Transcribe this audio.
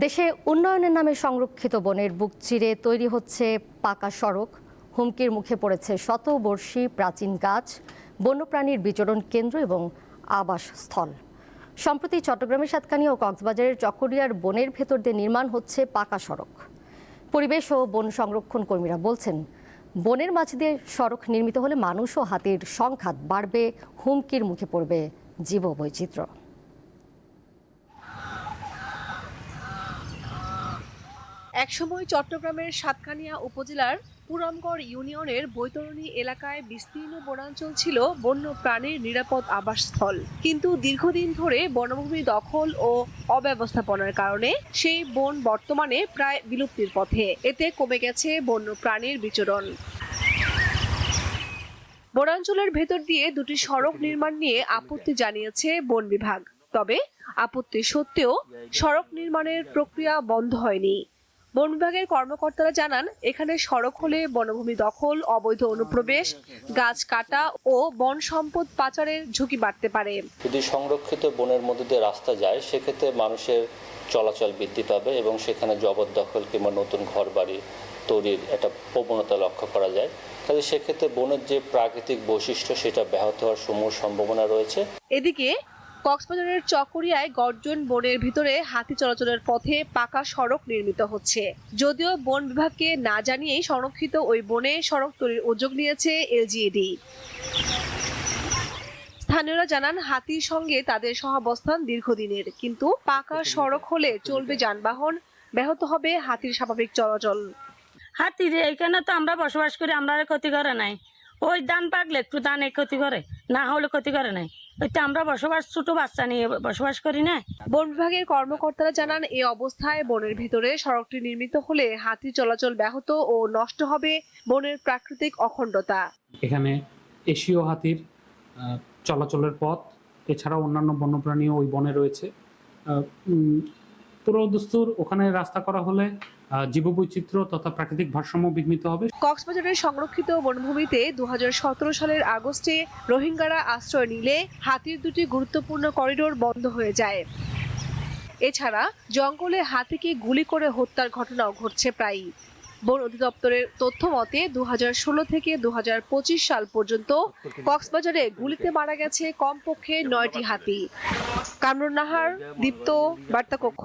দেশে উন্নয়নের নামে সংরক্ষিত বনের বুক চিরে তৈরি হচ্ছে পাকা সড়ক। হুমকির মুখে পড়েছে শতবর্ষী প্রাচীন গাছ, বন্যপ্রাণীর বিচরণ কেন্দ্র এবং আবাসস্থল। সম্প্রতি চট্টগ্রামের সাতকানিয়া ও কক্সবাজারের চকরিয়ার বনের ভেতর দিয়ে নির্মাণ হচ্ছে পাকা সড়ক। পরিবেশ ও বন সংরক্ষণ কর্মীরা বলছেন, বনের মাঝ দিয়ে সড়ক নির্মিত হলে মানুষ ও হাতির সংখ্যা বাড়বে, হুমকির মুখে পড়বে জীববৈচিত্র্য। একসময় চট্টগ্রামের সাতকানিয়া উপজেলার পুরামগড় ইউনিয়নের বৈতরণী এলাকায় বিস্তীর্ণ বনাঞ্চল ছিল বন্য প্রাণীর নিরাপদ আবাসস্থল। কিন্তু দীর্ঘদিন ধরে বনভূমি দখল ও অব্যবস্থাপনার কারণে সেই বন বর্তমানে প্রায় বিলুপ্তির পথে। এতে কমে গেছে বন্য প্রাণীর বিচরণ। বনাঞ্চলের ভেতর দিয়ে দুটি সড়ক নির্মাণ নিয়ে আপত্তি জানিয়েছে বন বিভাগ। তবে আপত্তি সত্ত্বেও সড়ক নির্মাণের প্রক্রিয়া বন্ধ হয়নি। বন বিভাগের কর্মকর্তারা জানান, এখানে সড়ক হলে বনভূমি দখল, অবৈধ অনুপ্রবেশ, গাছ কাটা ও বন সম্পদ পাচারের ঝুঁকি বাড়তে পারে। যদি সংরক্ষিত বনের মধ্যে দিয়ে রাস্তা যায়, সেক্ষেত্রে মানুষের চলাচল বৃদ্ধি পাবে এবং সেখানে জবরদখল কিংবা নতুন ঘরবাড়ি তৈরির একটা প্রবণতা লক্ষ্য করা যায়। তাহলে সেক্ষেত্রে বনের যে প্রাকৃতিক বৈশিষ্ট্য সেটা ব্যাহত হওয়ার সম্ভাবনা রয়েছে। এদিকে কক্সবাজারের চকরিয়ায় গর্জন বনের ভিতরে হাতি চলাচলের পথে পাকা সড়ক নির্মিত হচ্ছে। যদিও বন বিভাগকে না জানিয়েই সংরক্ষিত ওই বনে সড়ক তৈরির উদ্যোগ নিয়েছে এলজিইডি। স্থানীয়রা জানান, হাতির সঙ্গে তাদের সহাবস্থান দীর্ঘদিনের, কিন্তু পাকা সড়ক হলে চলবে যানবাহন, ব্যাহত হবে হাতির স্বাভাবিক চলাচল। হাতির এখানে তো আমরা বসবাস করি, আমরা ক্ষতি করে নাই। ওই ধান পাকলে একটু ধানে ক্ষতি করে, না হলে ক্ষতি করে নাই। ওইটা আমরা বসবাস, ছোট বাচ্চা নিয়ে বসবাস করি না। বন বিভাগের কর্মকর্তারা জানান, এই অবস্থায় বনের ভিতরে সড়কটি নির্মিত হলে হাতি চলাচল ব্যাহত ও নষ্ট হবে বনের প্রাকৃতিক অখণ্ডতা। এখানে এশীয় হাতির চলাচলের পথ, এছাড়াও অন্যান্য বন্যপ্রাণীও ওই বনে রয়েছে। পুরোদস্তুর ওখানে রাস্তা করা হলে জীববৈচিত্র্য তথা প্রাকৃতিক ভারসাম্য বিঘ্নিত হবে। কক্সবাজারের সংরক্ষিত বনভূমিতে 2017 সালের আগস্টে রোহিঙ্গারা আশ্রয় নিলে হাতির দুটি গুরুত্বপূর্ণ করিডোর বন্ধ হয়ে যায়। এছাড়া জঙ্গলে হাতিকে গুলি করে হত্যার ঘটনাও ঘটছে প্রায়ই। বন অধিদপ্তরের তথ্য মতে 2016 থেকে 2025 সাল পর্যন্ত কক্সবাজারে গুলিতে মারা গেছে কমপক্ষে 9টি হাতি। কামরুন নাহার, দীপ্ত, বার্তা কক্ষ।